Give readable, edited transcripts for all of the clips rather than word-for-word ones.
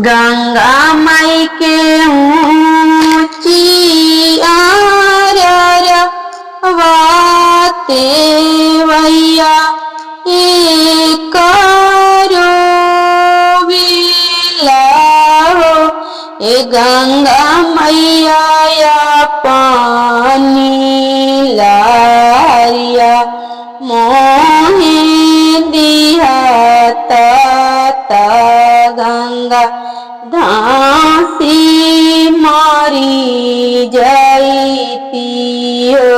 गंगा माई के ऊंची आरर वाते वैया करो बिलाओ ए गंगा मैया या पानी लारिया मोहे दिया ता गंगा धासी मारी जाती हो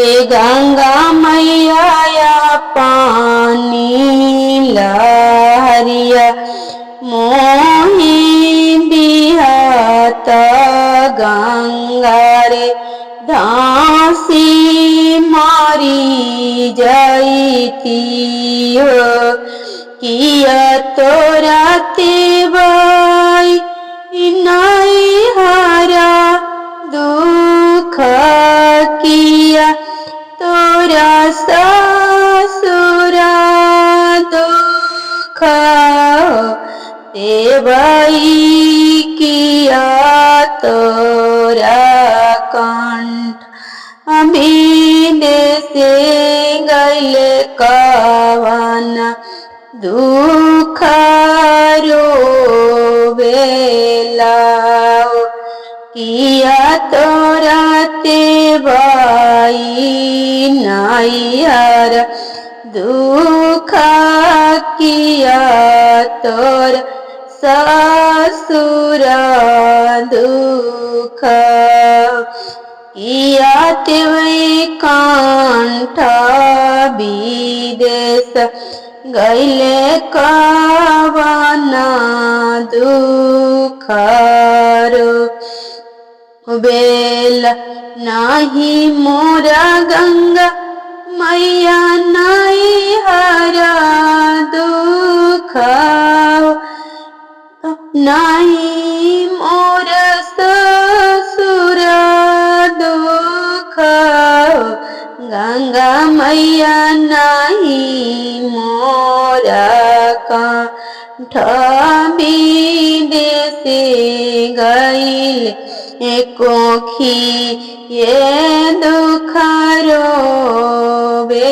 ए गंगा मैया या पानी लहरिया मोही दिया गंगा रे धासी मारी जाती हो किया तोरा तेवाई नहीं हरा दुख किया तोरा ससुरा दुख तेवाई किया तोरा कंठ विदेश गैल कवन दुख रोवेलाओ किया तोरा तेवाई नैहर दुख किया तोरा ससुर दुख किया तेवे कंठ विदेश गैले कवन दुख बेल नाही मोरा गंगा मैया नहीं हरा दुख नहीं मोरा ससुर दुख गंगा मैया नहीं मोरा कंठ विदेश गैल कोखी ये दुख रोवे